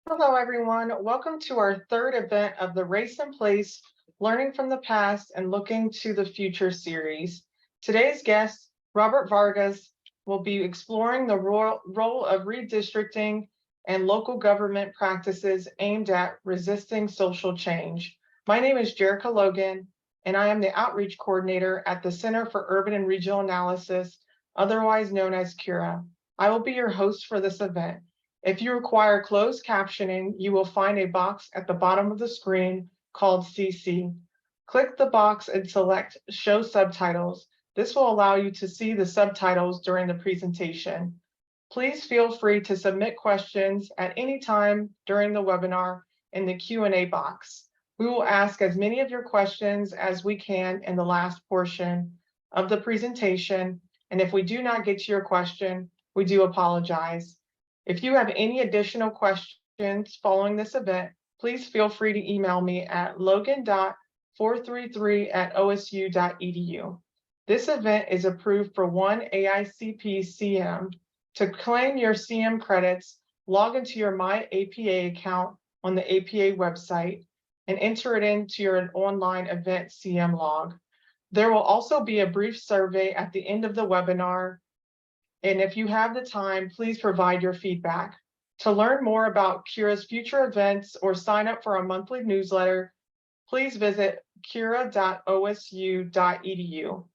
Hello, everyone. Welcome to our third event of the Race and Place Learning from the Past and Looking to the Future series. Today's guest, Robert Vargas, will be exploring the role of redistricting and local government practices aimed at resisting social change. My name is Jerica Logan, and I am the Outreach Coordinator at the Center for Urban and Regional Analysis, otherwise known as CURA. I will be your host for this event. If you require closed captioning, you will find a box at the bottom of the screen called CC. Click the box and select Show Subtitles. This will allow you to see the subtitles during the presentation. Please feel free to submit questions at any time during the webinar in the Q&A box. We will ask as many of your questions as we can in the last portion of the presentation, and if we do not get to your question, we do apologize. If you have any additional questions following this event, please feel free to email me at logan.433@osu.edu. This event is approved for one AICP CM. To claim your CM credits, log into your My APA account on the APA website and enter it into your online event CM log. There will also be a brief survey at the end of the webinar. And if you have the time, please provide your feedback. To learn more about CURA's future events or sign up for a monthly newsletter, please visit cura.osu.edu.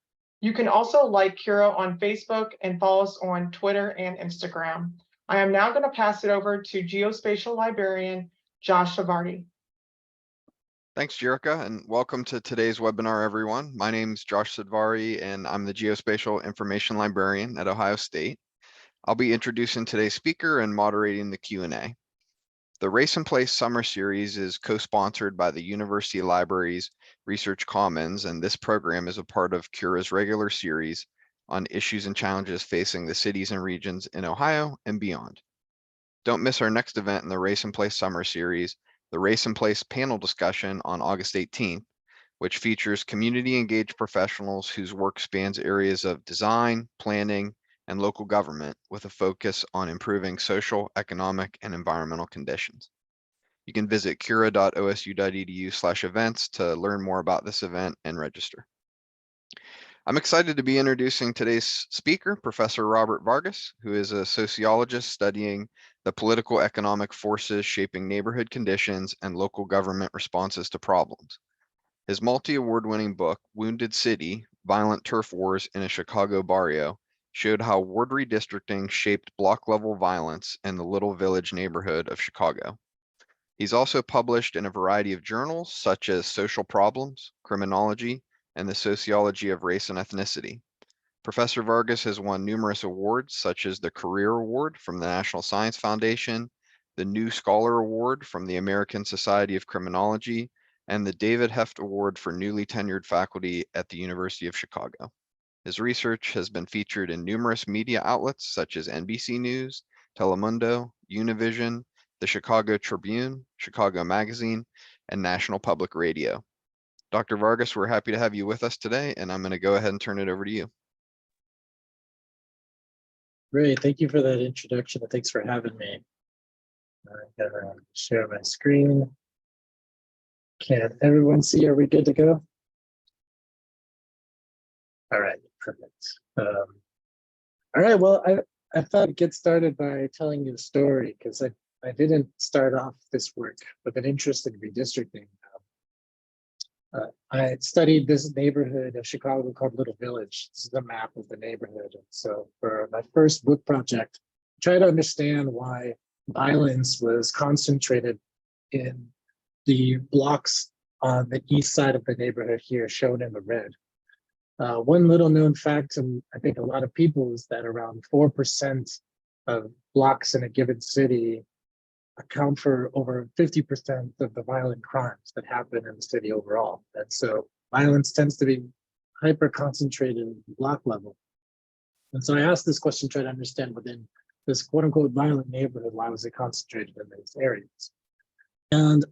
You can also like CURA on Facebook and follow us on Twitter and Instagram. I am now going to pass it over to Geospatial Librarian Josh Shavardi. Thanks, Jerica, and welcome to today's webinar, everyone. My name is Josh Sadvari, and I'm the Geospatial Information Librarian at Ohio State. I'll be introducing today's speaker and moderating the Q&A. The Race and Place Summer Series is co-sponsored by the University Libraries Research Commons, and this program is a part of CURA's regular series on issues and challenges facing the cities and regions in Ohio and beyond. Don't miss our next event in the Race and Place Summer Series, the Race and Place panel discussion on August 18th, which features community engaged professionals whose work spans areas of design, planning, and local government with a focus on improving social, economic, and environmental conditions. You can visit cura.osu.edu/events to learn more about this event and register. I'm excited to be introducing today's speaker, Professor Robert Vargas, who is a sociologist studying the political economic forces shaping neighborhood conditions and local government responses to problems. His multi-award-winning book, Wounded City: Violent Turf Wars in a Chicago Barrio, showed how ward redistricting shaped block-level violence in the Little Village neighborhood of Chicago. He's also published in a variety of journals such as Social Problems, Criminology, and the Sociology of Race and Ethnicity. Professor Vargas has won numerous awards, such as the Career Award from the National Science Foundation, the New Scholar Award from the American Society of Criminology, and the David Heft Award for newly tenured faculty at the University of Chicago. His research has been featured in numerous media outlets such as NBC News, Telemundo, Univision, the Chicago Tribune, Chicago Magazine, and National Public Radio. Dr. Vargas, we're happy to have you with us today, and I'm going to go ahead and turn it over to you. Great, thank you for that introduction, and thanks for having me. I'm gonna share my screen. Can everyone see? Are we good to go? All right, perfect. All right, well, I thought I'd get started by telling you a story, because I didn't start off this work with an interest in redistricting. I studied this neighborhood of Chicago called Little Village. This is a map of the neighborhood. And so for my first book project, I tried to understand why violence was concentrated in the blocks on the east side of the neighborhood here, shown in the red. One little known fact, and I think a lot of people, is that around 4% of blocks in a given city account for over 50% of the violent crimes that happen in the city overall. And so violence tends to be hyper concentrated at the block level. And so I asked this question, trying to understand within this quote unquote violent neighborhood, why was it concentrated in these areas? And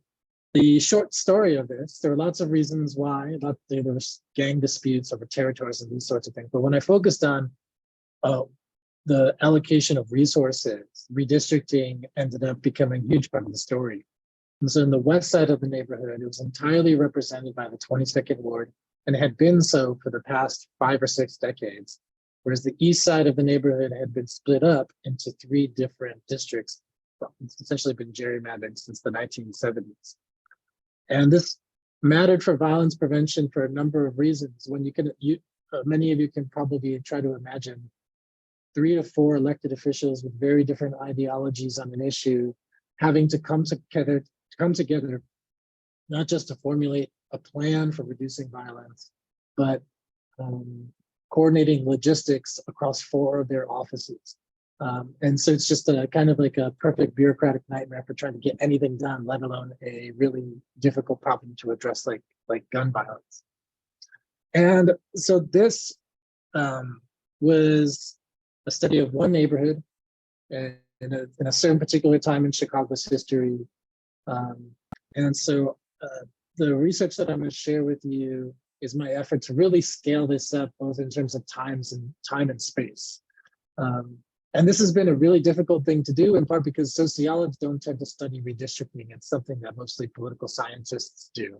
the short story of this, there are lots of reasons why. There was gang disputes over territories and these sorts of things. But when I focused on the allocation of resources redistricting ended up becoming a huge part of the story. And so in the west side of the neighborhood, it was entirely represented by the 22nd Ward and had been so for the past 5 or 6 decades, whereas the east side of the neighborhood had been split up into 3 different districts. It's essentially been gerrymandered since the 1970s. And this mattered for violence prevention for a number of reasons. When many of you can probably try to imagine 3 to 4 elected officials with very different ideologies on an issue having to come together, not just to formulate a plan for reducing violence, but coordinating logistics across 4 of their offices. And so it's just a kind of like a perfect bureaucratic nightmare for trying to get anything done, let alone a really difficult problem to address like gun violence. And so this was a study of one neighborhood in a certain particular time in Chicago's history. And so the research that I'm going to share with you is my effort to really scale this up, both in terms of time and space. And this has been a really difficult thing to do, in part because sociologists don't tend to study redistricting. It's something that mostly political scientists do.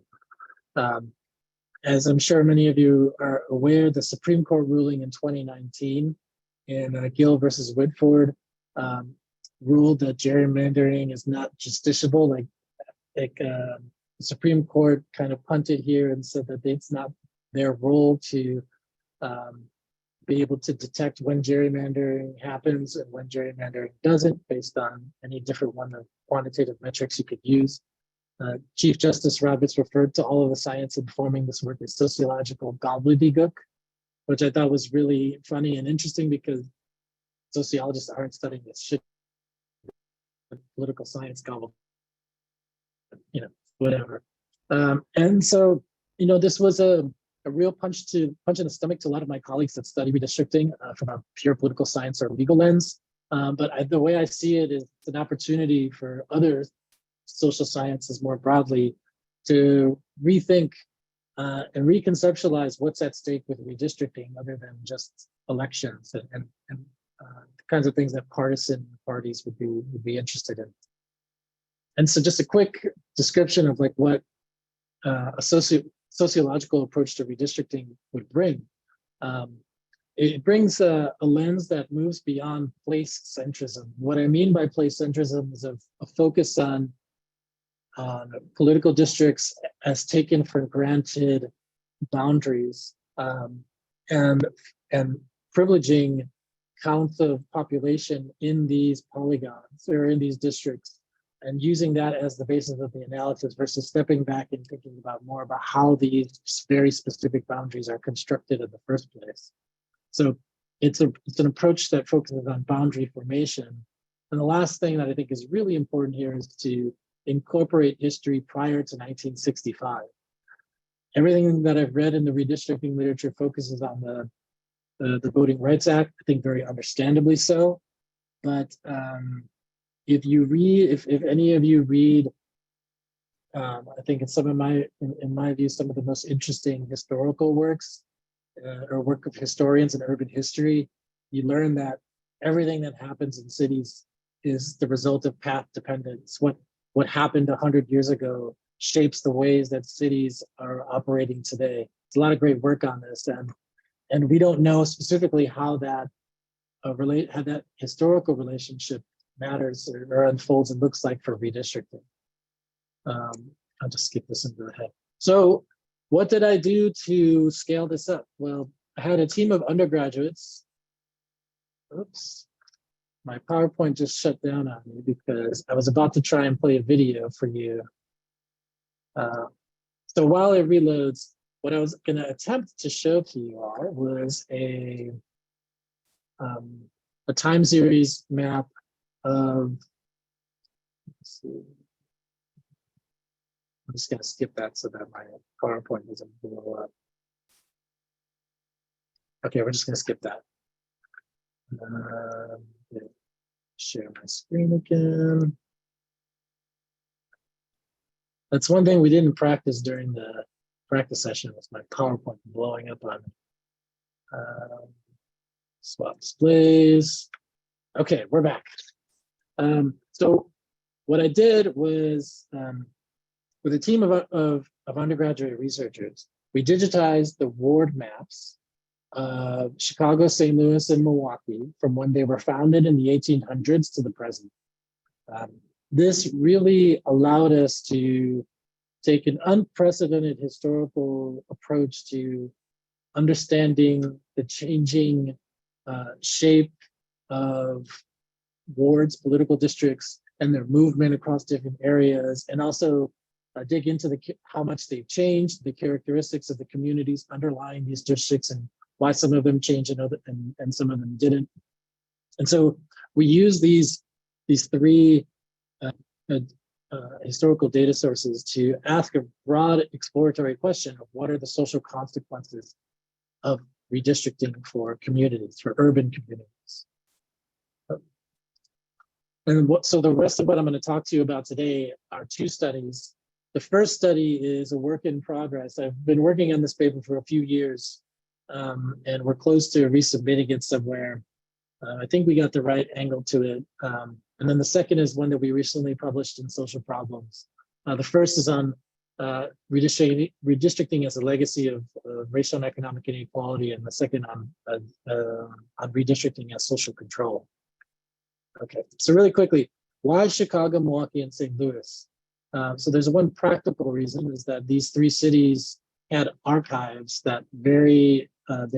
As I'm sure many of you are aware, the Supreme Court ruling in 2019 in Gill versus Woodford ruled that gerrymandering is not justiciable. The Supreme Court kind of punted here and said that it's not their role to be able to detect when gerrymandering happens and when gerrymandering doesn't, based on any different one of quantitative metrics you could use. Chief Justice Roberts referred to all of the science informing this work as sociological gobbledygook, which I thought was really funny and interesting because sociologists aren't studying this shit. Political science gobble, whatever. And so, this was a real punch in the stomach to a lot of my colleagues that study redistricting from a pure political science or legal lens. But the way I see it is it's an opportunity for other social sciences more broadly to rethink and reconceptualize what's at stake with redistricting, other than just elections and the kinds of things that partisan parties would be interested in. And so, just a quick description of what a sociological approach to redistricting would bring. It brings a lens that moves beyond place centrism. What I mean by place centrism is a focus on political districts as taken for granted boundaries and privileging counts of population in these polygons or in these districts, and using that as the basis of the analysis versus stepping back and thinking more about how these very specific boundaries are constructed in the first place. So it's an approach that focuses on boundary formation. And the last thing that I think is really important here is to incorporate history prior to 1965. Everything that I've read in the redistricting literature focuses on the Voting Rights Act, I think very understandably so. But if any of you read, I think in my view, some of the most interesting historical works or work of historians in urban history, you learn that everything that happens in cities is the result of path dependence. What happened 100 years ago shapes the ways that cities are operating today. There's a lot of great work on this, and we don't know specifically how that historical relationship matters or unfolds and looks like for redistricting. I'll just skip this into the head. So what did I do to scale this up? Well, I had a team of undergraduates. Oops, my PowerPoint just shut down on me because I was about to try and play a video for you. So while it reloads, what I was going to attempt to show to you all was a time series map of, let's see. I'm just going to skip that so that my PowerPoint doesn't blow up. Okay, we're just going to skip that. Share my screen again. That's one thing we didn't practice during the practice session, was my PowerPoint blowing up on me. Swap displays. Okay, we're back. So what I did was, with a team of undergraduate researchers, we digitized the ward maps of Chicago, St. Louis, and Milwaukee from when they were founded in the 1800s to the present. This really allowed us to take an unprecedented historical approach to understanding the changing shape of wards, political districts, and their movement across different areas, and also dig into how much they've changed, the characteristics of the communities underlying these districts, and why some of them changed and some of them didn't. And so we use these three historical data sources to ask a broad exploratory question of what are the social consequences of redistricting for communities, for urban communities. And so the rest of what I'm going to talk to you about today are two studies. The first study is a work in progress. I've been working on this paper for a few years, and we're close to resubmitting it somewhere. I think we got the right angle to it. And then the second is one that we recently published in Social Problems. The first is on redistricting as a legacy of racial and economic inequality, and the second on redistricting as social control. Okay, so really quickly, why Chicago, Milwaukee, and St. Louis? So there's one practical reason, is that these three cities had archives that they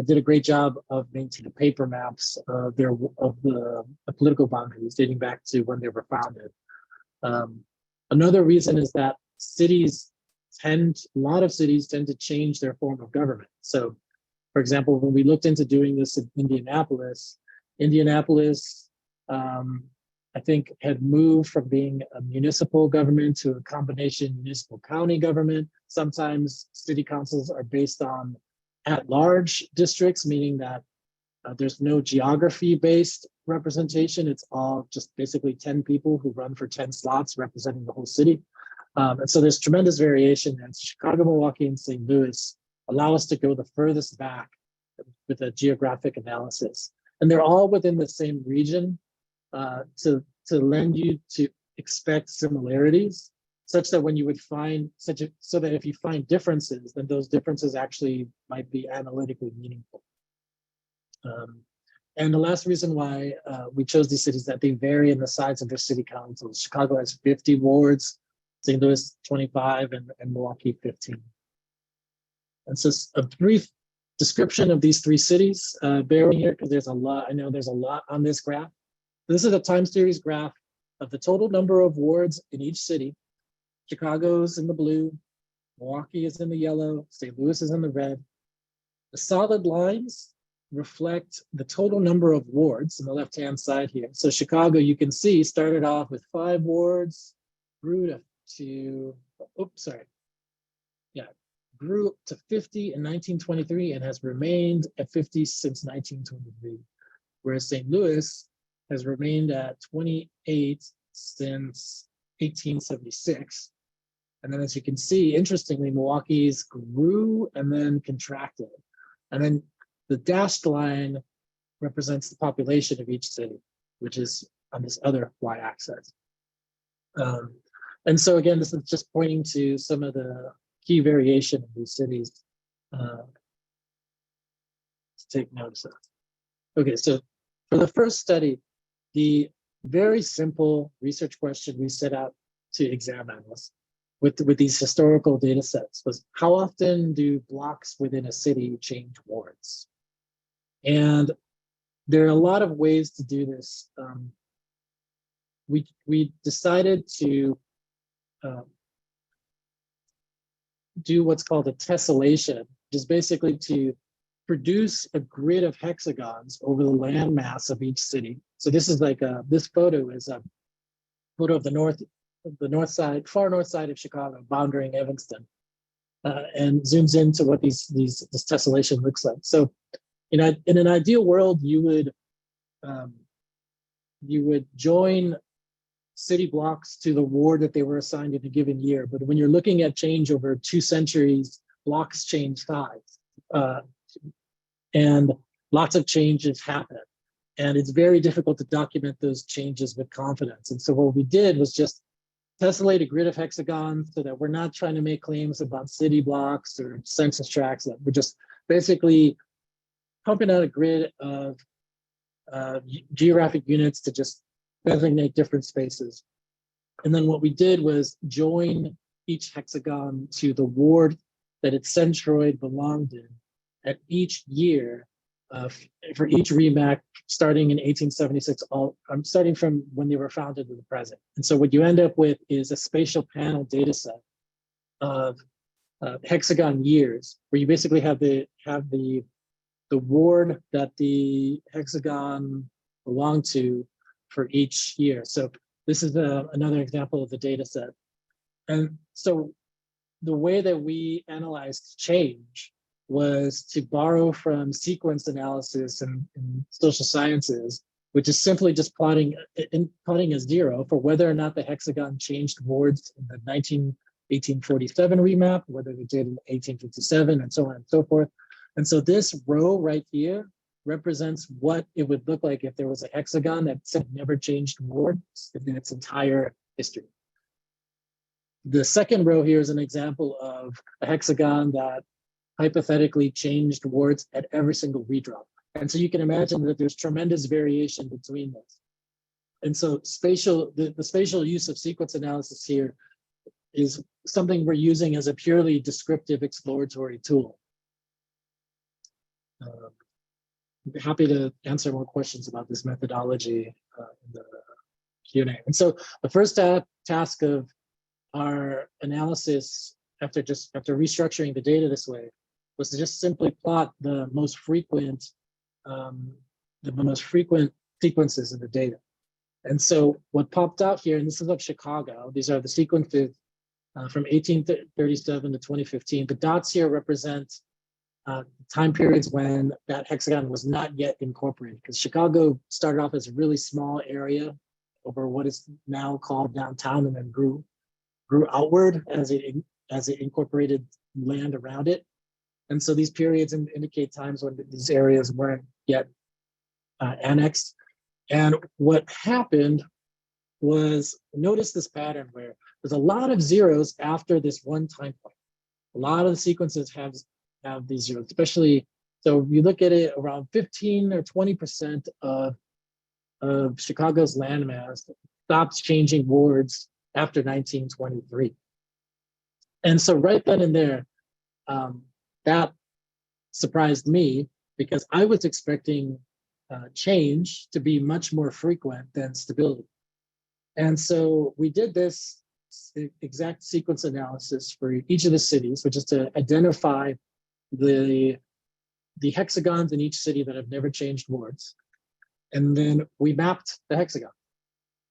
did a great job of maintaining paper maps of the political boundaries dating back to when they were founded. Another reason is that a lot of cities tend to change their form of government. So, for example, when we looked into doing this in Indianapolis, I think had moved from being a municipal government to a combination municipal county government. Sometimes city councils are based on at-large districts, meaning that there's no geography-based representation. It's all just basically 10 people who run for 10 slots representing the whole city. And so there's tremendous variation, and Chicago, Milwaukee, and St. Louis allow us to go the furthest back with a geographic analysis. And they're all within the same region, to lend you to expect similarities, such that when you would find so that if you find differences, then those differences actually might be analytically meaningful. And the last reason why we chose these cities, that they vary in the size of their city councils. Chicago has 50 wards, St. Louis 25, and Milwaukee 15. And so a brief description of these three cities, bear with me here because there's a lot. I know there's a lot on this graph. This is a time series graph of the total number of wards in each city. Chicago's in the blue, Milwaukee is in the yellow, St. Louis is in the red. The solid lines reflect the total number of wards on the left-hand side here. So Chicago, you can see, started off with 5 wards, grew to 50 in 1923 and has remained at 50 since 1923. Whereas St. Louis has remained at 28 since 1876. And then as you can see, interestingly, Milwaukee's grew and then contracted. And then the dashed line represents the population of each city, which is on this other y-axis. And so again, this is just pointing to some of the key variation of these cities to take notice of. Okay, so for the first study, the very simple research question we set out to examine was, with these historical data sets, was how often do blocks within a city change wards? And there are a lot of ways to do this. We decided to do what's called a tessellation, which is basically to produce a grid of hexagons over the land mass of each city. So this is like this photo is a photo of the north side, far north side of Chicago, bounding Evanston, and zooms into what this tessellation looks like. So, in an ideal world, you would join city blocks to the ward that they were assigned in a given year. But when you're looking at change over 2 centuries, blocks change size, and lots of changes happen. And it's very difficult to document those changes with confidence. And so what we did was just tessellate a grid of hexagons so that we're not trying to make claims about city blocks or census tracts. That we're just basically pumping out a grid of geographic units to just designate different spaces. And then what we did was join each hexagon to the ward that its centroid belonged in at each year for each remap starting in 1876, starting from when they were founded to the present. And so what you end up with is a spatial panel data set of hexagon years, where you basically have the ward that the hexagon belonged to for each year. So this is another example of the data set. And so the way that we analyzed change was to borrow from sequence analysis in social sciences, which is simply just plotting a zero for whether or not the hexagon changed wards in the 1847 remap, whether they did in 1857, and so on and so forth. And so this row right here represents what it would look like if there was a hexagon that never changed wards in its entire history. The second row here is an example of a hexagon that hypothetically changed wards at every single redrop. And so you can imagine that there's tremendous variation between those. And so the spatial use of sequence analysis here is something we're using as a purely descriptive exploratory tool. I'm happy to answer more questions about this methodology in the Q&A. And so the first task of our analysis after restructuring the data this way was to just simply plot the most frequent sequences in the data. And so what popped out here, and this is of Chicago, these are the sequences from 1837 to 2015. The dots here represent time periods when that hexagon was not yet incorporated, because Chicago started off as a really small area over what is now called downtown, and then grew outward as it incorporated land around it. And so these periods indicate times when these areas weren't yet annexed. And what happened was, notice this pattern where there's a lot of zeros after this one time point. A lot of the sequences have these zeros, especially, so if you look at it, around 15 or 20% of Chicago's landmass stopped changing wards after 1923. And so right then and there, that surprised me, because I was expecting change to be much more frequent than stability. And so we did this exact sequence analysis for each of the cities, which is to identify the hexagons in each city that have never changed wards. And then we mapped the hexagon.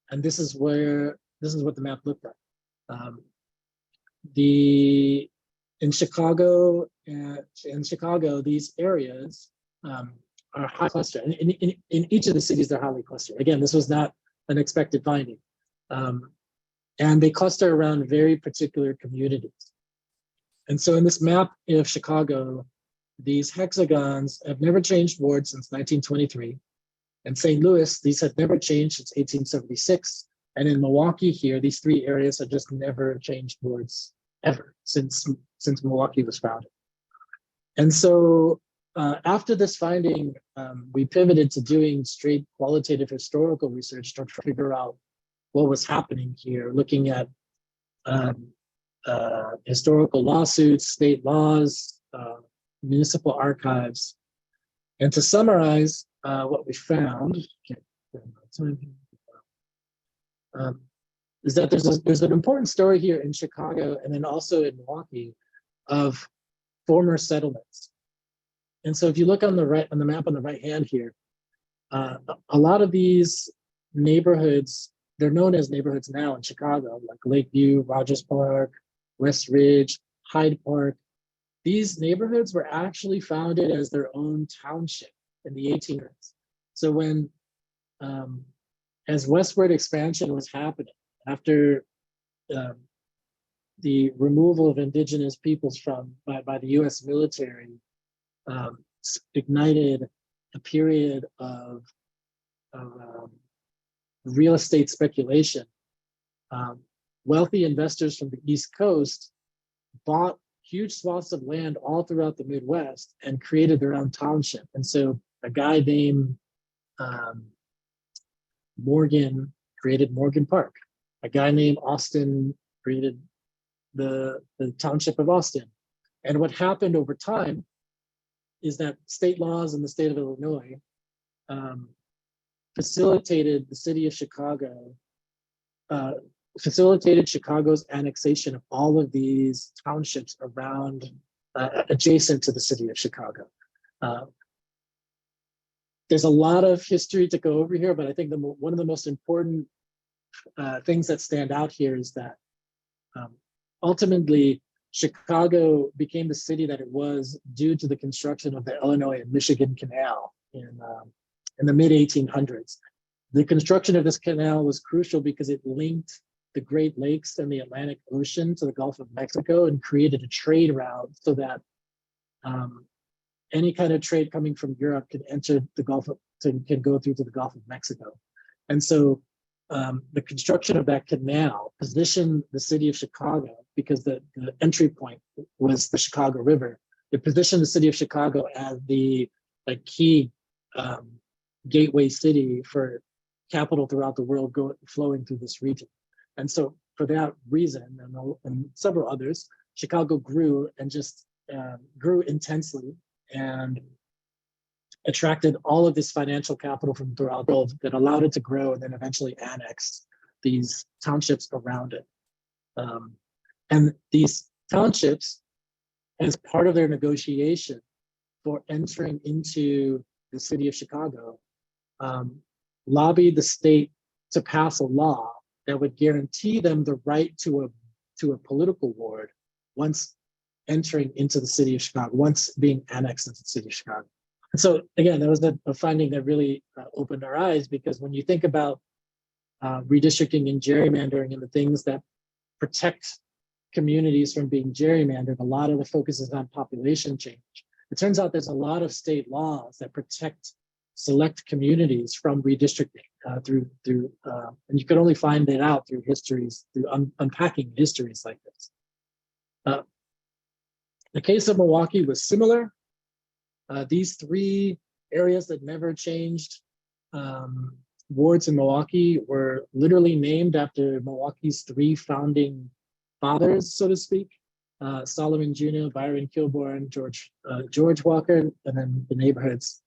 And this is what the map looked like. In Chicago, these areas are high clustered. In each of the cities, they're highly clustered. Again, this was not an expected finding. And they cluster around very particular communities. And so in this map of Chicago, these hexagons have never changed wards since 1923. In St. Louis, these have never changed since 1876. And in Milwaukee here, these three areas have just never changed wards ever since Milwaukee was founded. And so after this finding, we pivoted to doing straight qualitative historical research to figure out what was happening here, looking at historical lawsuits, state laws, municipal archives. And to summarize what we found, is that there's an important story here in Chicago and then also in Milwaukee of former settlements. And so if you look on the map on the right hand here, a lot of these neighborhoods, they're known as neighborhoods now in Chicago, like Lakeview, Rogers Park, West Ridge, Hyde Park. These neighborhoods were actually founded as their own township in the 1800s. So when, as westward expansion was happening, after the removal of indigenous peoples by the US military, ignited a period of real estate speculation, wealthy investors from the East Coast bought huge swaths of land all throughout the Midwest and created their own township. And so a guy named Morgan created Morgan Park. A guy named Austin created the township of Austin. And what happened over time is that state laws in the state of Illinois facilitated the city of Chicago, facilitated Chicago's annexation of all of these townships around, adjacent to the city of Chicago. There's a lot of history to go over here, but I think one of the most important things that stand out here is that ultimately Chicago became the city that it was due to the construction of the Illinois and Michigan Canal in the mid 1800s. The construction of this canal was crucial because it linked the Great Lakes and the Atlantic Ocean to the Gulf of Mexico and created a trade route so that any kind of trade coming from Europe could enter the Gulf of, can go through to the Gulf of Mexico. And so the construction of that canal positioned the city of Chicago, because the entry point was the Chicago River. It positioned the city of Chicago as the key gateway city for capital throughout the world flowing through this region. And so for that reason and several others, Chicago grew and just grew intensely and attracted all of this financial capital from throughout the world that allowed it to grow and then eventually annexed these townships around it. And these townships, as part of their negotiation for entering into the city of Chicago, lobbied the state to pass a law that would guarantee them the right to a political ward once entering into the city of Chicago, once being annexed into the city of Chicago. And so again, that was a finding that really opened our eyes, because when you think about redistricting and gerrymandering and the things that protect communities from being gerrymandered, a lot of the focus is on population change. It turns out there's a lot of state laws that protect select communities from redistricting and you can only find that out through histories, through unpacking histories like this. The case of Milwaukee was similar. These three areas that never changed wards in Milwaukee were literally named after Milwaukee's three founding fathers, so to speak. Solomon Juneau, Byron Kilbourne, George Walker, and then the neighborhoods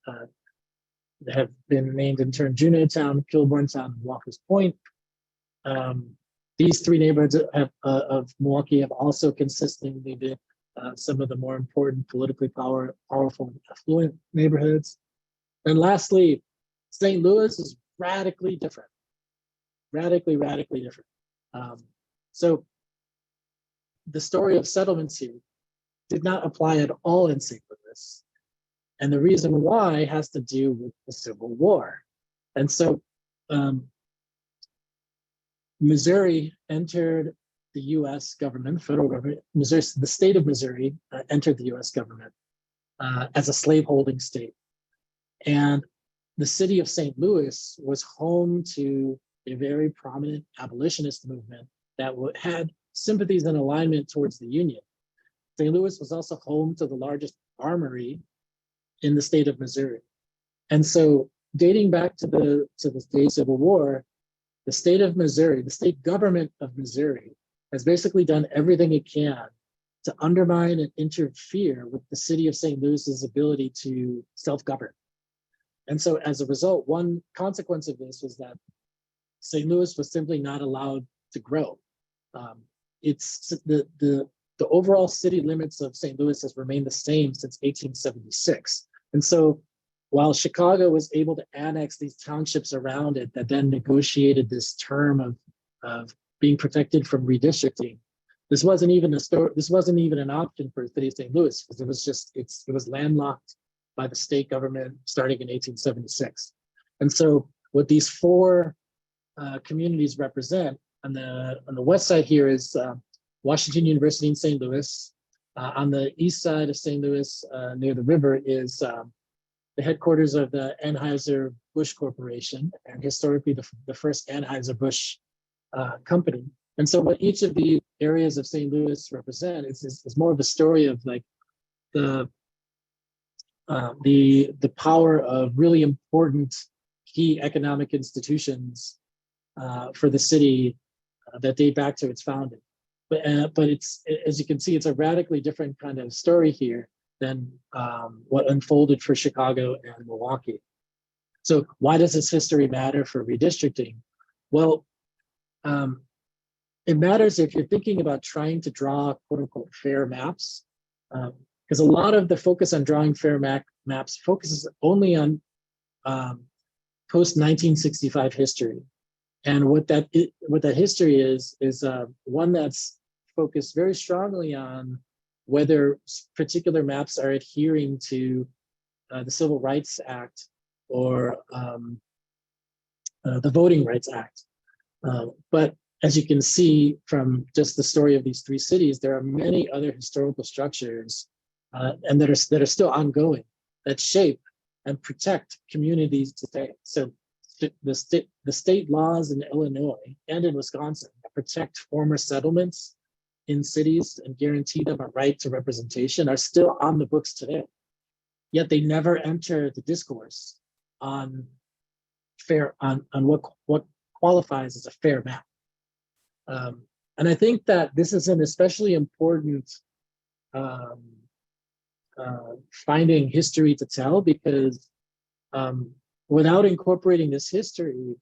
that have been named in turn: Juneautown, Kilbournetown, and Walker's Point. These three neighborhoods of Milwaukee have also consistently been some of the more important, politically powerful and affluent neighborhoods. And lastly, St. Louis is radically different, radically different. So the story of settlements here did not apply at all in St. Louis. And the reason why has to do with the Civil War. And so Missouri entered the US government, federal government. Missouri, the state of Missouri entered the US government as a slaveholding state. And the city of St. Louis was home to a very prominent abolitionist movement that had sympathies and alignment towards the Union. St. Louis was also home to the largest armory in the state of Missouri. And so dating back to the Civil War, the state of Missouri, the state government of Missouri, has basically done everything it can to undermine and interfere with the city of St. Louis's ability to self-govern. And so as a result, one consequence of this was that St. Louis was simply not allowed to grow. It's the overall city limits of St. Louis has remained the same since 1876. And so while Chicago was able to annex these townships around it that then negotiated this term of being protected from redistricting, this wasn't even an option for the city of St. Louis, because it was landlocked by the state government starting in 1876. And so what these four communities represent, on the west side here is Washington University in St. Louis. On the east side of St. Louis, near the river, is the headquarters of the Anheuser-Busch Corporation, and historically the first Anheuser-Busch company. And so what each of the areas of St. Louis represent is more of a story of like the power of really important key economic institutions for the city that date back to its founding. But it's, as you can see, it's a radically different kind of story here than what unfolded for Chicago and Milwaukee. So why does this history matter for redistricting? Well, it matters if you're thinking about trying to draw quote unquote fair maps, because a lot of the focus on drawing fair maps focuses only on post-1965 history. And what that history is one that's focused very strongly on whether particular maps are adhering to the Civil Rights Act or the Voting Rights Act. But as you can see from just the story of these three cities, there are many other historical structures and that are still ongoing that shape and protect communities today. So the state laws in Illinois and in Wisconsin that protect former settlements in cities and guarantee them a right to representation are still on the books today. Yet they never enter the discourse on what qualifies as a fair map. And I think that this is an especially important finding history to tell, because without incorporating this history,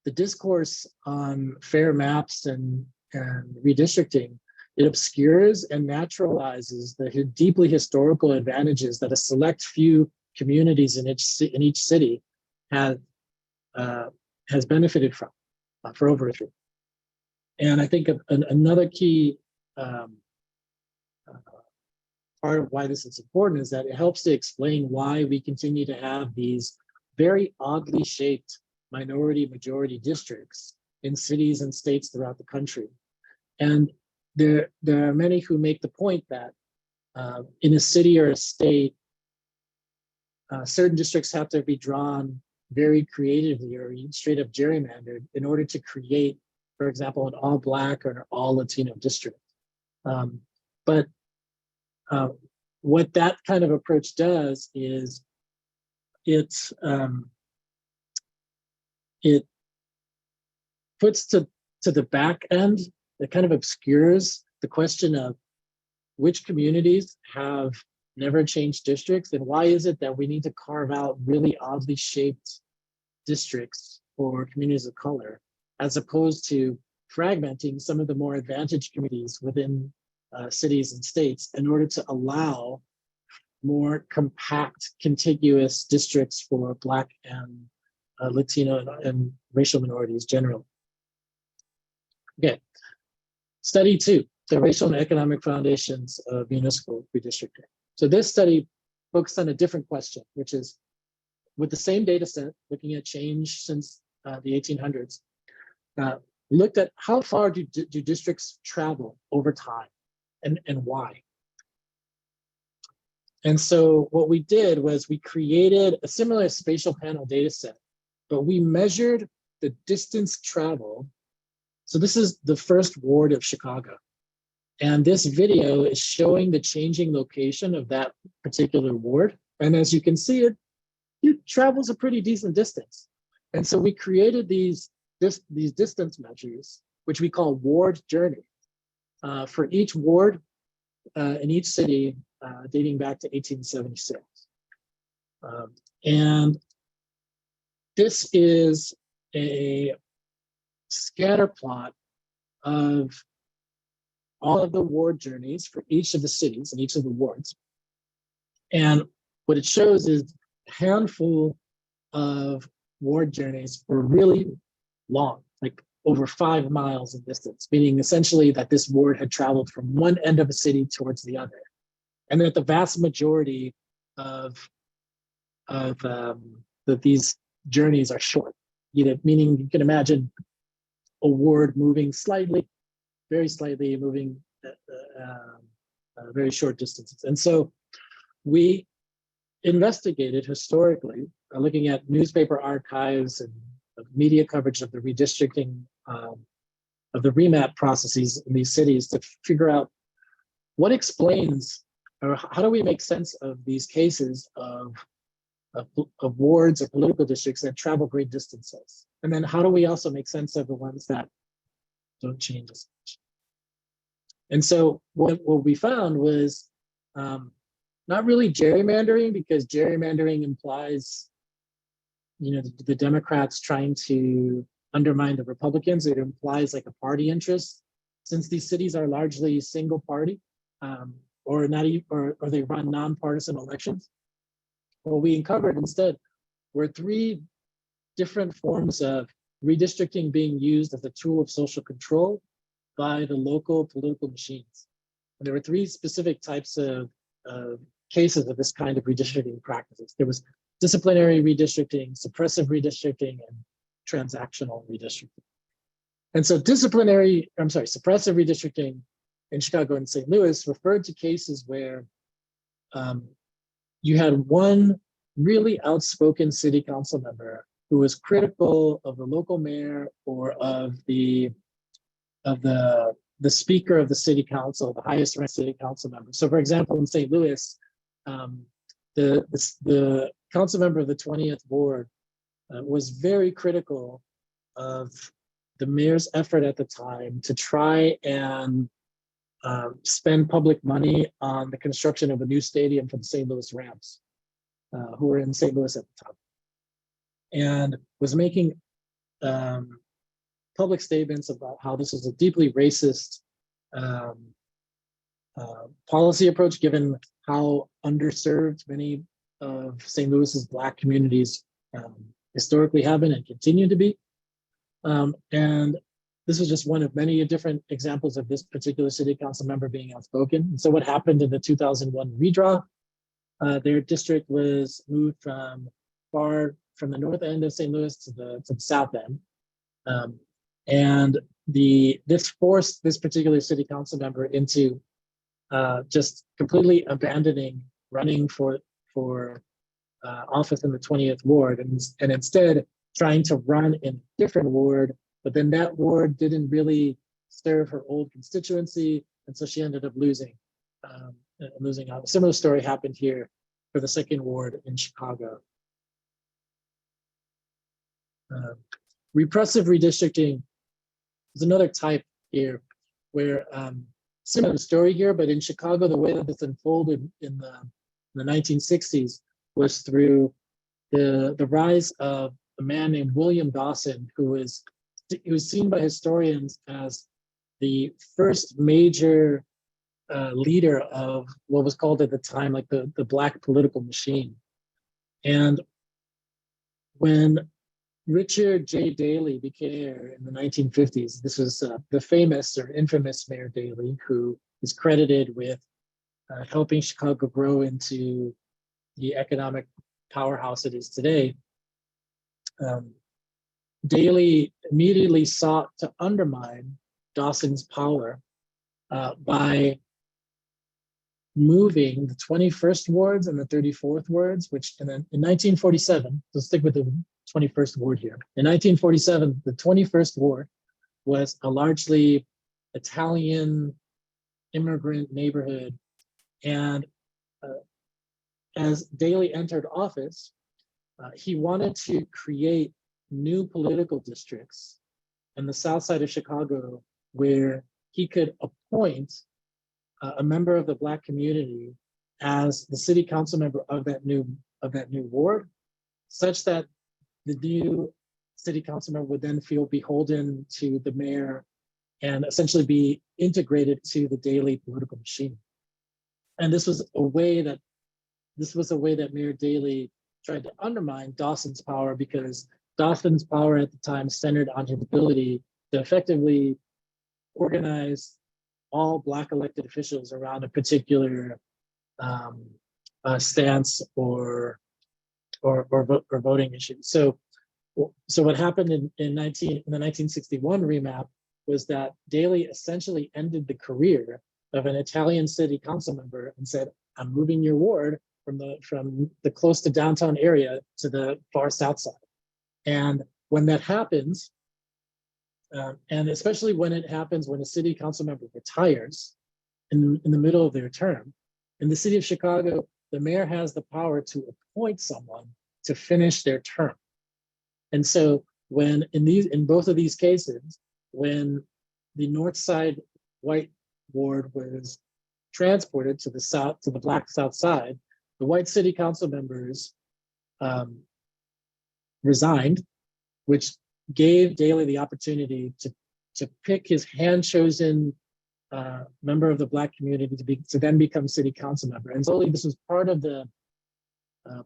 the discourse on fair maps and redistricting, it obscures and naturalizes the deeply historical advantages that a select few communities in each city has benefited from for over a century. And I think another key part of why this is important is that it helps to explain why we continue to have these very oddly shaped minority majority districts in cities and states throughout the country. And there are many who make the point that in a city or a state, certain districts have to be drawn very creatively or straight up gerrymandered in order to create, for example, an all Black or an all Latino district. But what that kind of approach does is it puts to the back end, it kind of obscures the question of which communities have never changed districts, and why is it that we need to carve out really oddly shaped districts for communities of color, as opposed to fragmenting some of the more advantaged communities within cities and states in order to allow more compact, contiguous districts for Black and Latino and racial minorities generally. Okay, study 2, the racial and economic foundations of municipal redistricting. So this study focused on a different question, which is, with the same data set, looking at change since the 1800s, looked at how far do districts travel over time and why. And so what we did was we created a similar spatial panel data set, but we measured the distance traveled. So this is the first ward of Chicago. And this video is showing the changing location of that particular ward. And as you can see, it travels a pretty decent distance. And so we created these distance measures, which we call ward journey, for each ward in each city dating back to 1876. And this is a scatter plot of all of the ward journeys for each of the cities and each of the wards. And what it shows is a handful of ward journeys were really long, like over 5 miles in distance, meaning essentially that this ward had traveled from one end of a city towards the other. And that the vast majority of these journeys are short, meaning you can imagine a ward moving slightly, very slightly, moving very short distances. And so we investigated historically, looking at newspaper archives and media coverage of the redistricting, of the remap processes in these cities to figure out what explains, or how do we make sense of these cases of wards or political districts that travel great distances? And then how do we also make sense of the ones that don't change as much? And so what we found was not really gerrymandering, because gerrymandering implies, the Democrats trying to undermine the Republicans. It implies like a party interest, since these cities are largely single party, or not even, or they run nonpartisan elections. What we uncovered instead were three different forms of redistricting being used as a tool of social control by the local political machines. And there were three specific types of cases of this kind of redistricting practices. There was disciplinary redistricting, suppressive redistricting, and transactional redistricting. And so suppressive redistricting in Chicago and St. Louis referred to cases where you had one really outspoken city council member who was critical of the local mayor or of the speaker of the city council, the highest ranked city council member. So for example, in St. Louis, the council member of the 20th ward was very critical of the mayor's effort at the time to try and spend public money on the construction of a new stadium for the St. Louis Rams, who were in St. Louis at the time, and was making public statements about how this is a deeply racist policy approach, given how underserved many of St. Louis's Black communities historically have been and continue to be. And this was just one of many different examples of this particular city council member being outspoken. And so what happened in the 2001 redraw, their district was moved from the north end of St. Louis to the south end. And this forced this particular city council member into just completely abandoning running for office in the 20th ward, and instead trying to run in a different ward. But then that ward didn't really serve her old constituency, and so she ended up losing out. A similar story happened here for the second ward in Chicago. Repressive redistricting is another type here, where similar story here, but in Chicago, the way that this unfolded in the 1960s was through the rise of a man named William Dawson, who was seen by historians as the first major leader of what was called at the time like the Black political machine. And when Richard J. Daley became mayor in the 1950s, this was the famous or infamous Mayor Daley, who is credited with helping Chicago grow into the economic powerhouse it is today. Daley immediately sought to undermine Dawson's power by moving the 21st wards and the 34th wards, and then in 1947, so stick with the 21st ward here. In 1947, the 21st ward was a largely Italian immigrant neighborhood. And as Daley entered office, he wanted to create new political districts in the south side of Chicago where he could appoint a member of the Black community as the city council member of that new ward, such that the new city council member would then feel beholden to the mayor and essentially be integrated to the Daley political machine. And this was a way that Mayor Daley tried to undermine Dawson's power, because Dawson's power at the time centered on his ability to effectively organize all Black elected officials around a particular stance or voting issue. So what happened in the 1961 remap was that Daley essentially ended the career of an Italian city council member and said, "I'm moving your ward from the close to downtown area to the far south side. And when that happens, and especially when it happens when a city council member retires in the middle of their term, in the city of Chicago, the mayor has the power to appoint someone to finish their term. And so when in both of these cases, when the north side white ward was transported to the south, to the black south side, the white city council members resigned, which gave Daley the opportunity to pick his hand-chosen member of the black community to then become city council member. And slowly, this was part of the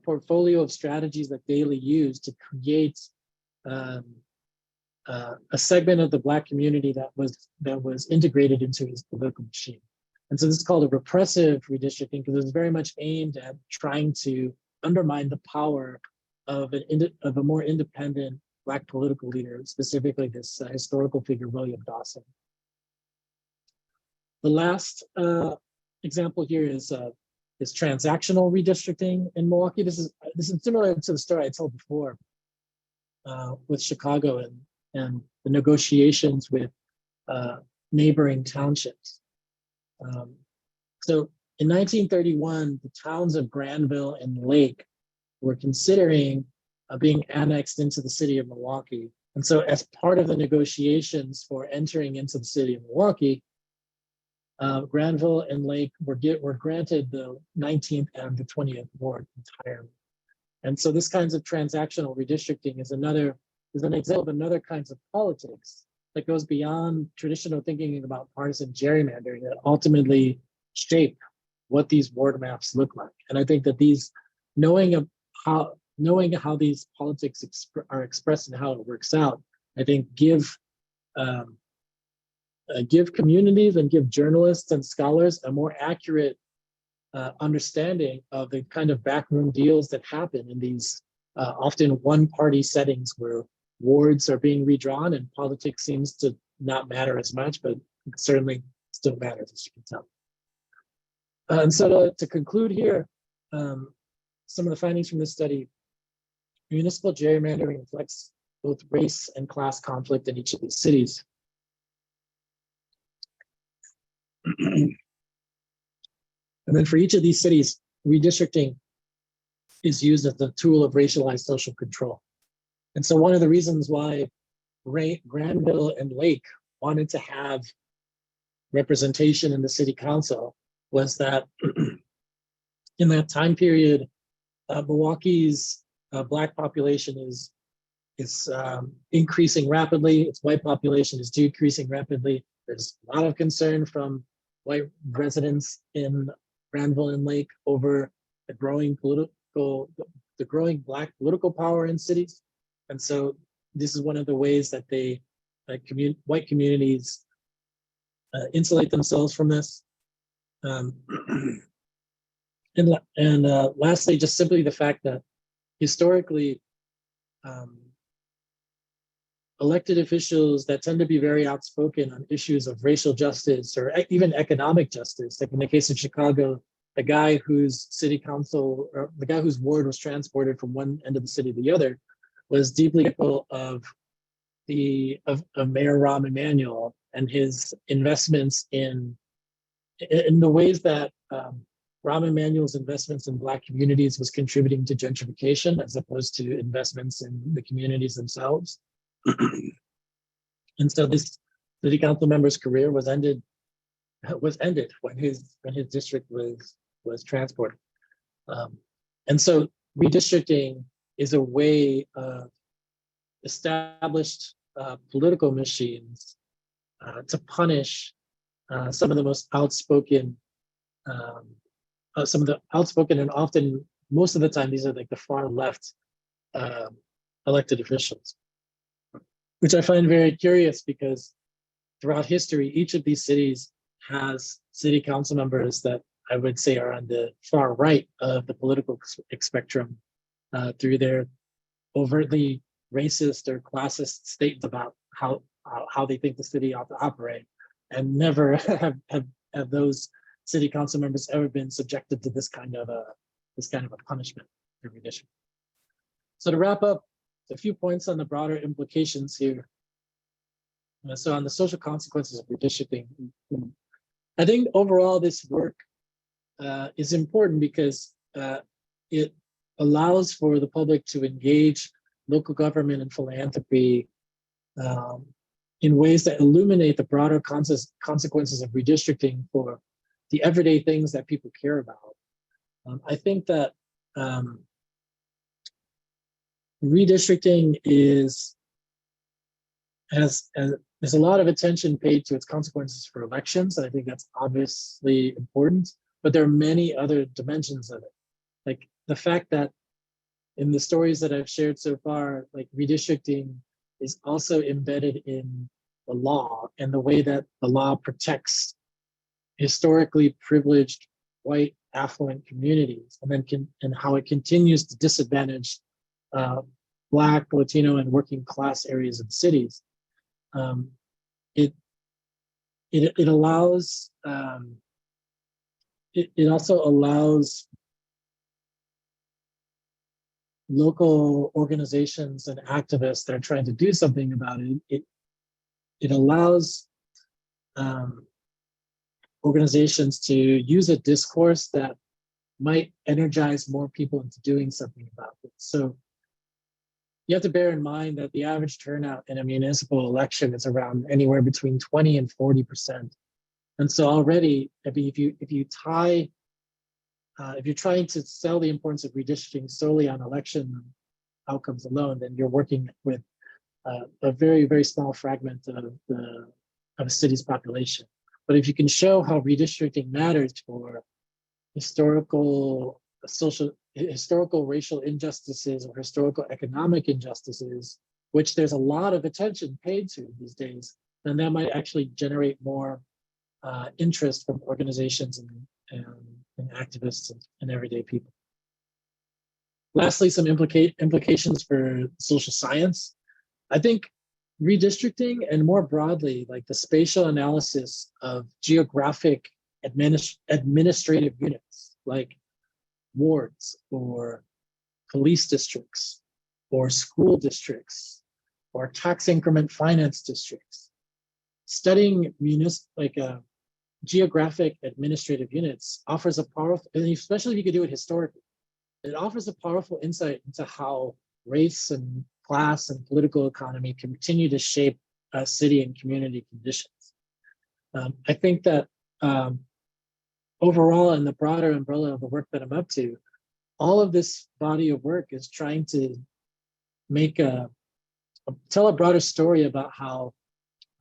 portfolio of strategies that Daley used to create a segment of the black community that was integrated into his political machine. And so this is called a repressive redistricting because it was very much aimed at trying to undermine the power of a more independent black political leader, specifically this historical figure, William Dawson. The last example here is transactional redistricting in Milwaukee. This is similar to the story I told before with Chicago and the negotiations with neighboring townships. So in 1931, the towns of Granville and Lake were considering being annexed into the city of Milwaukee. And so as part of the negotiations for entering into the city of Milwaukee, Granville and Lake were granted the 19th and the 20th ward entirely. And so this kinds of transactional redistricting is an example of another kinds of politics that goes beyond traditional thinking about partisan gerrymandering that ultimately shape what these ward maps look like. And I think that knowing how these politics are expressed and how it works out, I think give communities and give journalists and scholars a more accurate understanding of the kind of backroom deals that happen in these often one-party settings where wards are being redrawn and politics seems to not matter as much, but it certainly still matters, as you can tell. And so to conclude here, some of the findings from this study: municipal gerrymandering reflects both race and class conflict in each of these cities. And then for each of these cities, redistricting is used as the tool of racialized social control. And so one of the reasons why Granville and Lake wanted to have representation in the city council was that in that time period, Milwaukee's black population is increasing rapidly. Its white population is decreasing rapidly. There's a lot of concern from white residents in Granville and Lake over the growing black political power in cities. And so this is one of the ways that white communities insulate themselves from this. And lastly, just simply the fact that historically, elected officials that tend to be very outspoken on issues of racial justice or even economic justice, like in the case of Chicago, the guy whose city council, or the guy whose ward was transported from one end of the city to the other, was deeply critical of Mayor Rahm Emanuel and his investments in the ways that Rahm Emanuel's investments in Black communities was contributing to gentrification as opposed to investments in the communities themselves. And so this city council member's career was ended when his district was transported. And so redistricting is a way of established political machines to punish some of the most outspoken, and often, most of the time, these are like the far left elected officials, which I find very curious because throughout history, each of these cities has city council members that I would say are on the far right of the political spectrum through their overtly racist or classist statements about how they think the city ought to operate, and never have those city council members ever been subjected to this kind of this kind of a punishment for redistricting. So to wrap up, a few points on the broader implications here. So on the social consequences of redistricting, I think overall this work is important because it allows for the public to engage local government and philanthropy in ways that illuminate the broader consequences of redistricting for the everyday things that people care about. I think that redistricting there's a lot of attention paid to its consequences for elections, and I think that's obviously important, but there are many other dimensions of it. Like the fact that in the stories that I've shared so far, like redistricting is also embedded in the law and the way that the law protects historically privileged white affluent communities, and then and how it continues to disadvantage Black, Latino, and working class areas of cities. It allows it also allows local organizations and activists that are trying to do something about it. It allows organizations to use a discourse that might energize more people into doing something about it. So you have to bear in mind that the average turnout in a municipal election is around anywhere between 20 and 40%. And so already, I mean, if you're trying to sell the importance of redistricting solely on election outcomes alone, then you're working with a very, very small fragment of a city's population. But if you can show how redistricting matters for historical racial injustices or historical economic injustices, which there's a lot of attention paid to these days, then that might actually generate more interest from organizations and activists and everyday people. Lastly, some implications for social science. I think redistricting, and more broadly, like the spatial analysis of geographic administrative units, like wards or police districts or school districts or tax increment finance districts. Studying geographic administrative units offers a powerful, and especially if you could do it historically, it offers a powerful insight into how race and class and political economy continue to shape city and community conditions. I think that overall, in the broader umbrella of the work that I'm up to, all of this body of work is trying to tell a broader story about how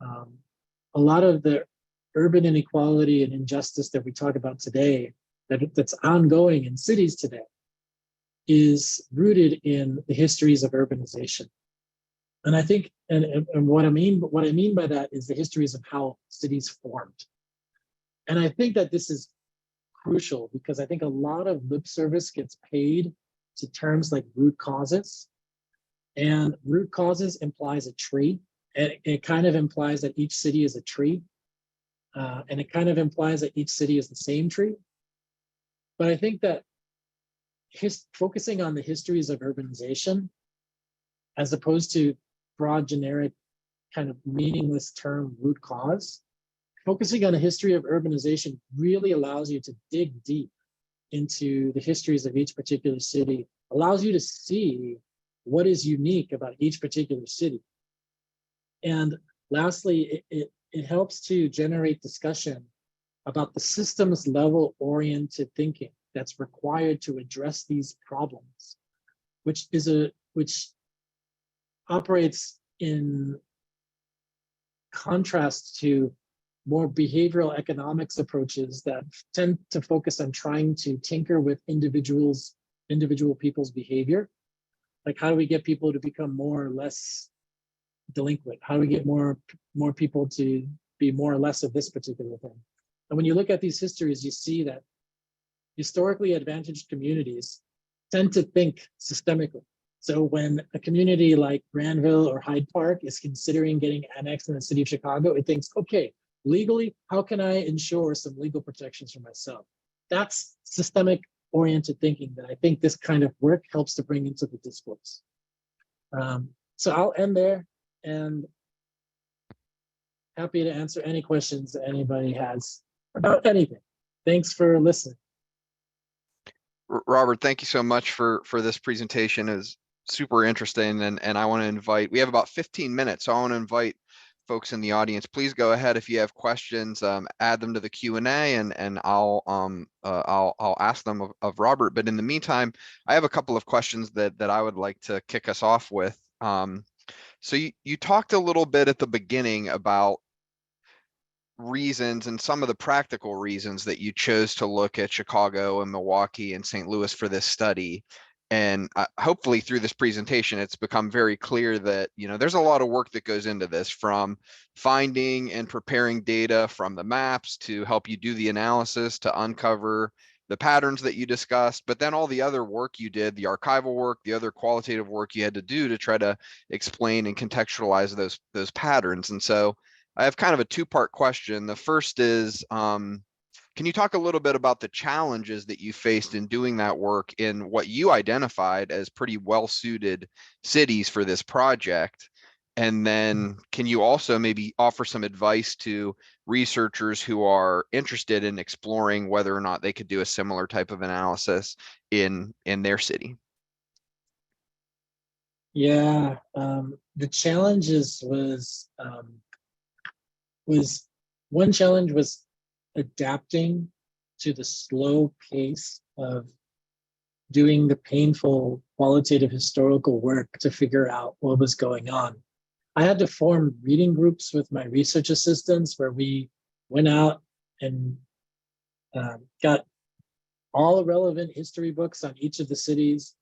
a lot of the urban inequality and injustice that we talk about today, that's ongoing in cities today, is rooted in the histories of urbanization. And I think, and what I mean by that is the histories of how cities formed. And I think that this is crucial because I think a lot of lip service gets paid to terms like root causes. And root causes implies a tree. And it kind of implies that each city is a tree. And it kind of implies that each city is the same tree. But I think that focusing on the histories of urbanization, as opposed to broad, generic, kind of meaningless term root cause, focusing on a history of urbanization really allows you to dig deep into the histories of each particular city, allows you to see what is unique about each particular city. And lastly, it helps to generate discussion about the systems level oriented thinking that's required to address these problems, which operates in contrast to more behavioral economics approaches that tend to focus on trying to tinker with individual people's behavior. Like, how do we get people to become more or less delinquent? How do we get more people to be more or less of this particular thing? And when you look at these histories, you see that historically advantaged communities tend to think systemically. So when a community like Granville or Hyde Park is considering getting annexed in the city of Chicago, it thinks, okay, legally, how can I ensure some legal protections for myself? That's systemic oriented thinking that I think this kind of work helps to bring into the discourse. So I'll end there, and happy to answer any questions that anybody has about anything. Thanks for listening. Robert, thank you so much for this presentation. It was super interesting, and I want to invite, we have about 15 minutes, so I want to invite folks in the audience. Please go ahead if you have questions, add them to the Q&A, and I'll ask them of Robert. But in the meantime, I have a couple of questions that I would like to kick us off with. So you talked a little bit at the beginning about reasons and some of the practical reasons that you chose to look at Chicago and Milwaukee and St. Louis for this study. And hopefully through this presentation, it's become very clear that, you know, there's a lot of work that goes into this, from finding and preparing data from the maps to help you do the analysis, to uncover the patterns that you discussed, but then all the other work you did, the archival work, the other qualitative work you had to do to try to explain and contextualize those patterns. And so I have kind of a two-part question. The first is, can you talk a little bit about the challenges that you faced in doing that work in what you identified as pretty well-suited cities for this project? And then can you also maybe offer some advice to researchers who are interested in exploring whether or not they could do a similar type of analysis in their city? Yeah, the challenges was one challenge was adapting to the slow pace of doing the painful qualitative historical work to figure out what was going on. I had to form reading groups with my research assistants where we went out and got all the relevant history books on each of the cities.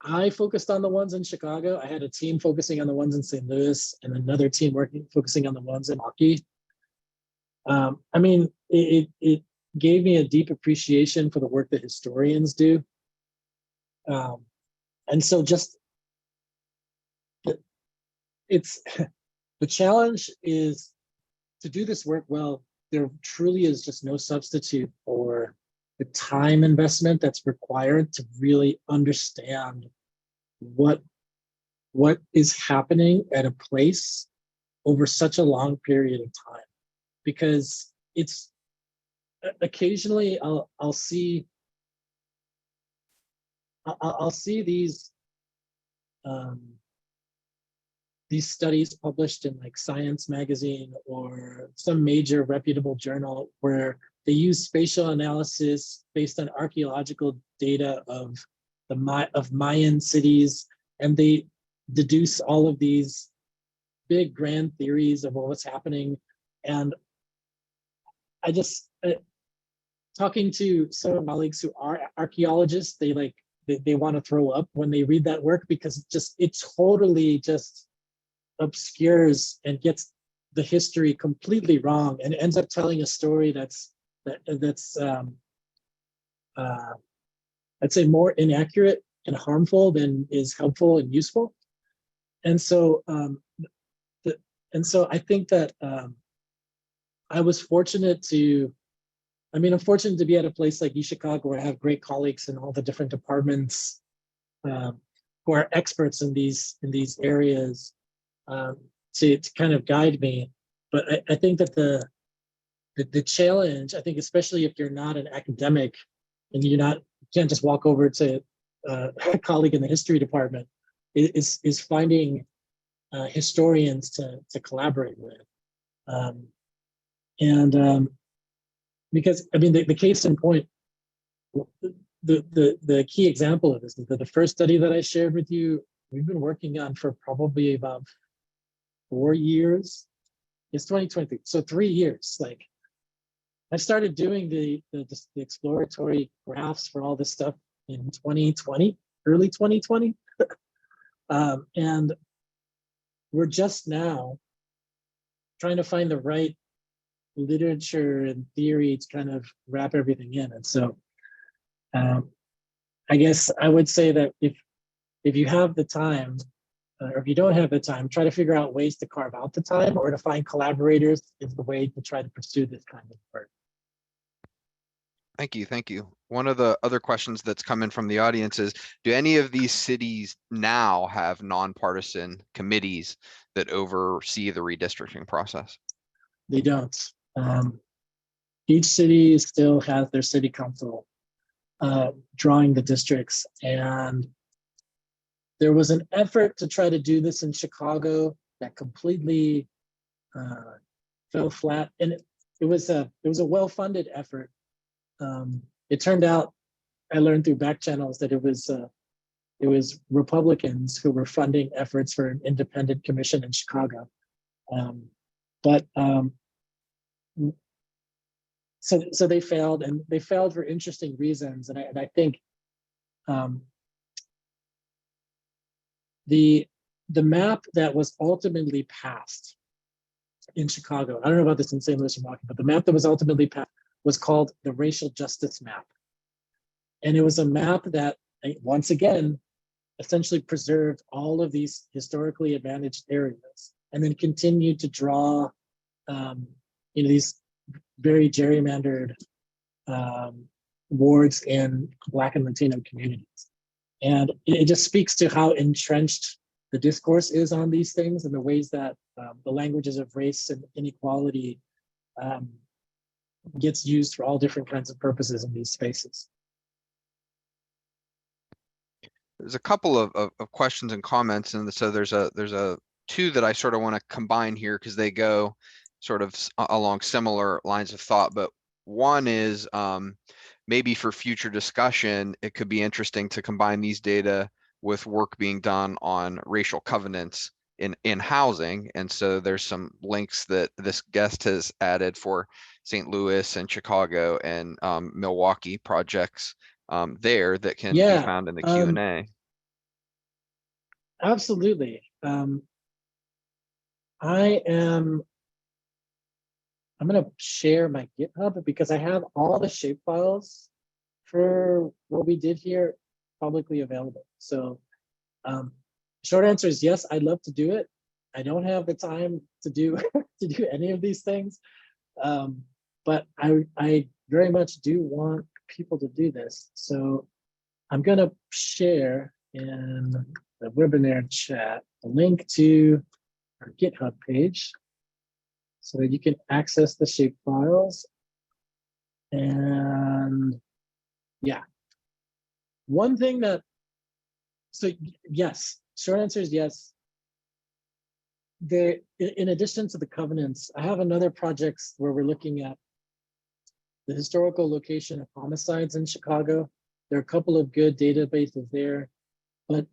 I focused on the ones in Chicago. I had a team focusing on the ones in St. Louis and another team focusing on the ones in Milwaukee. I mean, it gave me a deep appreciation for the work that historians do. And so just, it's, the challenge is to do this work well. There truly is just no substitute for the time investment that's required to really understand what is happening at a place over such a long period of time. Because it's occasionally I'll see these studies published in like Science magazine or some major reputable journal where they use spatial analysis based on archaeological data of Mayan cities, and they deduce all of these big grand theories of what was happening. And I just talking to some of my colleagues who are archaeologists, they want to throw up when they read that work, because it totally just obscures and gets the history completely wrong, and ends up telling a story that's I'd say more inaccurate and harmful than is helpful and useful. And so I think that I was fortunate to, I'm fortunate to be at a place like UChicago where I have great colleagues in all the different departments who are experts in these areas to kind of guide me. But I think that the challenge, I think, especially if you're not an academic and you can't just walk over to a colleague in the history department, is finding historians to collaborate with. Because the case in point, the key of this is that the first study that I shared with you, we've been working on for probably about 4 years. It's 2023, so 3 years. Like, I started doing the exploratory graphs for all this stuff in 2020, early 2020, and we're just now trying to find the right literature and theory to kind of wrap everything in. And so I guess I would say that if you have the time, or if you don't have the time, try to figure out ways to carve out the time, or to find collaborators is the way to try to pursue this kind of work. Thank you, thank you. One of the other questions that's come in from the audience is, do any of these cities now have nonpartisan committees that oversee the redistricting process? They don't. Each city still has their city council drawing the districts, and there was an effort to try to do this in Chicago that completely fell flat, and it was a well-funded effort. It turned out, I learned through back channels that it was Republicans who were funding efforts for an independent commission in Chicago. So they failed, and they failed for interesting reasons. And I think the map that was ultimately passed in Chicago, I don't know about this in St. Louis or Milwaukee, but the map that was ultimately passed was called the Racial Justice Map. And it was a map that, once again, essentially preserved all of these historically advantaged areas, and then continued to draw these very gerrymandered wards in Black and Latino communities. And it just speaks to how entrenched the discourse is on these things, and the ways that the languages of race and inequality gets used for all different kinds of purposes in these spaces. There's a couple of questions and comments, and so there's a two that I sort of want to combine here because they go sort of along similar lines of thought. But one is maybe for future discussion, it could be interesting to combine these data with work being done on racial covenants in housing. And so there's some links that this guest has added for St. Louis and Chicago and Milwaukee projects there that can be found in the Q&A. Absolutely. I'm going to share my GitHub because I have all the shapefiles for what we did here publicly available. So short answer is yes, I'd love to do it. I don't have the time to do to do any of these things, but I very much do want people to do this. So I'm going to share in the webinar chat a link to our GitHub page so that you can access the shape files. And yeah, one thing that, so yes, short answer is yes. In addition to the covenants, I have another projects where we're looking at the historical location of homicides in Chicago. There are a couple of good databases there, but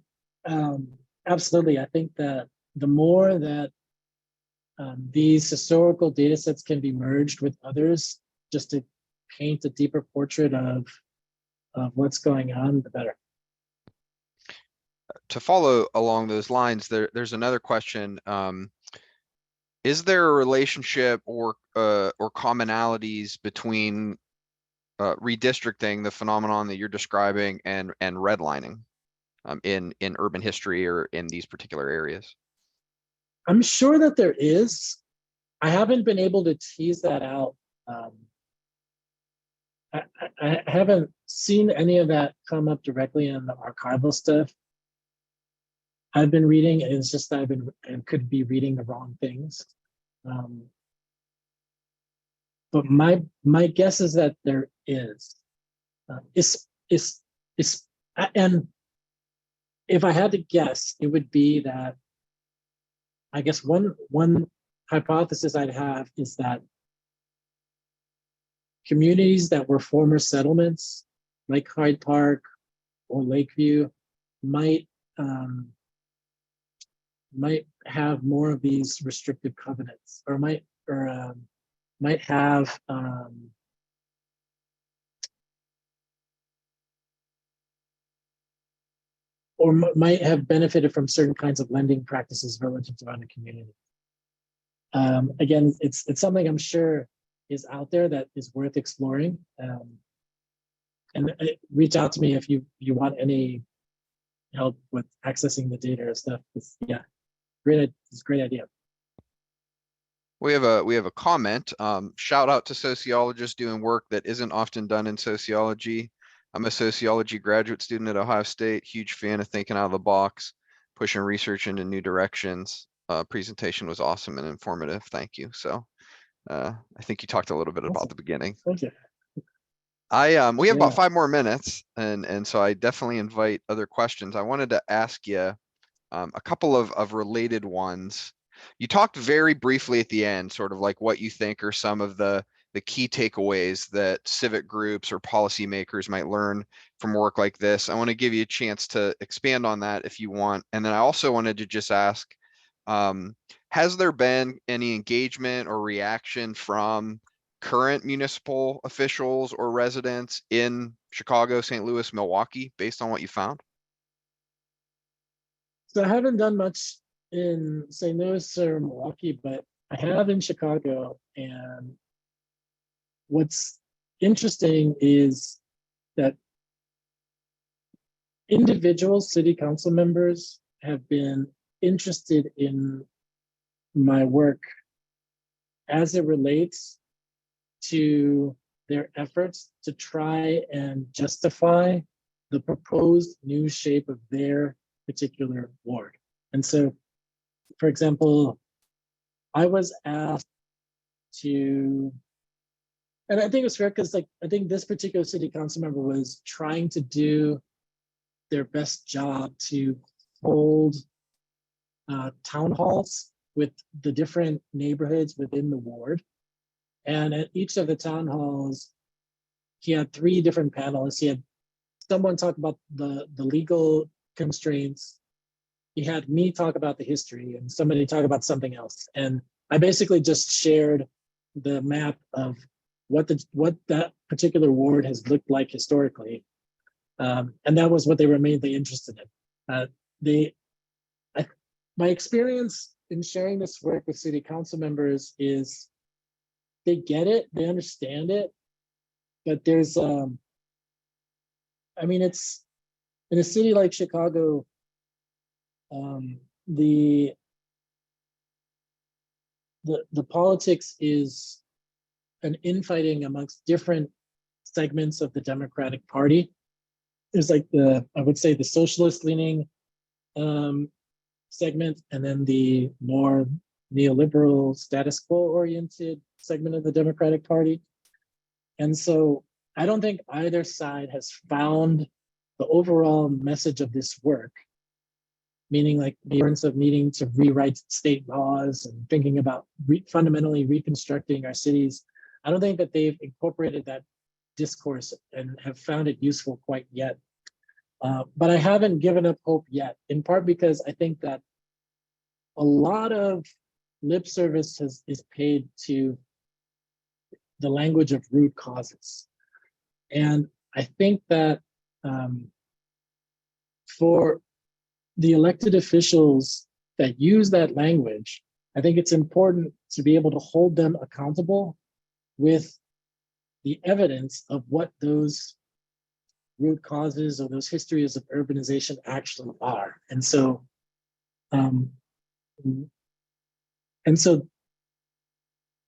absolutely, I think that the more that these historical data sets can be merged with others just to paint a deeper portrait of what's going on, the better. To follow along those lines, there's another question. Is there a relationship or commonalities between redistricting, the phenomenon that you're describing, and redlining in urban history or in these particular areas? I'm sure that there is. I haven't been able to tease that out. I haven't seen any of that come up directly in the archival stuff I've been reading. It's just that I could be reading the wrong things. But my guess is that there is. And if I had to guess, it would be that, I guess one hypothesis I'd have is that communities that were former settlements, like Hyde Park or Lakeview, might have more of these restrictive covenants, or might have or might have benefited from certain kinds of lending practices relative to other communities. Again, it's something I'm sure is out there that is worth exploring. And reach out to me if you want any help with accessing the data or stuff. Yeah, it's a great idea. We have a comment. Shout out to sociologists doing work that isn't often done in sociology. I'm a sociology graduate student at Ohio State, huge fan of thinking out of the box, pushing research into new directions. Presentation was awesome and informative. Thank you. So I think you talked a little bit about Awesome. the beginning. Okay. We have about Yeah. 5 more minutes, and so I definitely invite other questions. I wanted to ask you a couple of related ones. You talked very briefly at the end, sort of like what you think are some of the key takeaways that civic groups or policymakers might learn from work like this. I want to give you a chance to expand on that if you want. And then I also wanted to just ask, has there been any engagement or reaction from current municipal officials or residents in Chicago, St. Louis, Milwaukee, based on what you found? So I haven't done much in St. Louis or Milwaukee, but I have in Chicago. And what's interesting is that individual city council members have been interested in my work as it relates to their efforts to try and justify the proposed new shape of their particular ward. And so, for example, I was asked to, and I think it's fair because like, I think this particular city council member was trying to do their best job to hold town halls with the different neighborhoods within the ward. And at each of the town halls, he had 3 different panelists. He had someone talk about the legal constraints. He had me talk about the history and somebody talk about something else. And I basically just shared the map of what that particular ward has looked like historically. And that was what they were mainly interested in. My experience in sharing this work with city council members is they get it, they understand it, but there's, I mean, it's in a city like Chicago, the politics is an infighting amongst different segments of the Democratic Party. There's like I would say the socialist leaning segment, and then the more neoliberal status quo oriented segment of the Democratic Party. And so I don't think either side has found the overall message of this work, meaning like the importance of needing to rewrite state laws and thinking about fundamentally reconstructing our cities. I don't think that they've incorporated that discourse and have found it useful quite yet. But I haven't given up hope yet, in part because I think that a lot of lip service is paid to the language of root causes. And I think that for the elected officials that use that language, I think it's important to be able to hold them accountable with the evidence of what those root causes or those histories of urbanization actually are. And so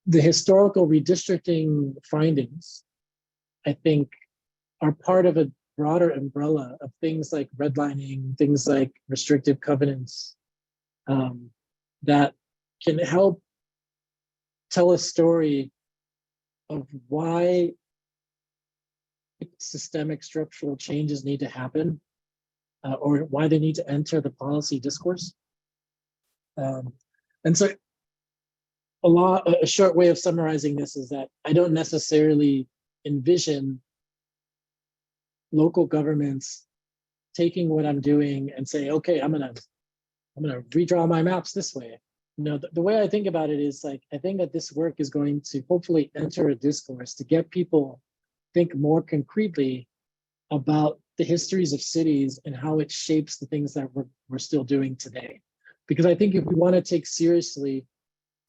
the historical redistricting findings, I think, are part of a broader umbrella of things like redlining, things like restrictive covenants, that can help tell a story of why systemic structural changes need to happen, or why they need to enter the policy discourse. And so a short way of summarizing this is that I don't necessarily envision local governments taking what I'm doing and say, okay, I'm gonna redraw my maps this way. No, the way I think about it is like, I think that this work is going to hopefully enter a discourse to get people think more concretely about the histories of cities and how it shapes the things that we're still doing today. Because I think if we want to take seriously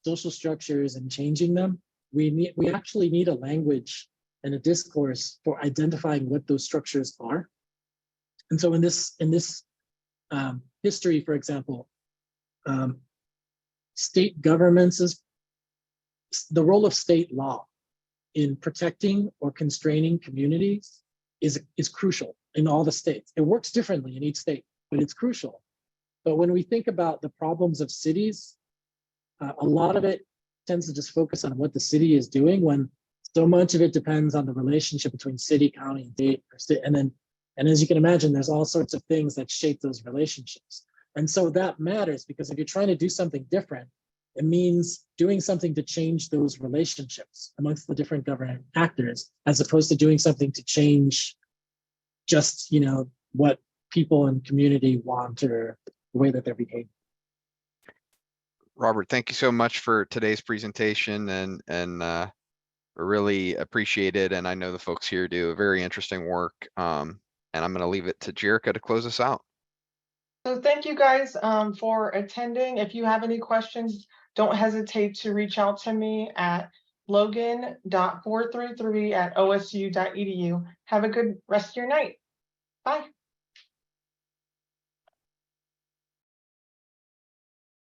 social structures and changing them, we actually need a language and a discourse for identifying what those structures are. And so in this history, for example, state governments the role of state law in protecting or constraining communities is crucial in all the states. It works differently in each state, but it's crucial. But when we think about the problems of cities, a lot of it tends to just focus on what the city is doing, when so much of it depends on the relationship between city, county, and state. And as you can imagine, there's all sorts of things that shape those relationships. And so that matters, because if you're trying to do something different, it means doing something to change those relationships amongst the different government actors, as opposed to doing something to change just, what people and community want or the way that they're behaving. Robert, thank you so much for today's presentation, and really appreciate it. And I know the folks here do a very interesting work. And I'm going to leave it to Jerica to close us out. So thank you guys for attending. If you have any questions, don't hesitate to reach out to me at logan.433@osu.edu. Have a good rest of your night. Bye.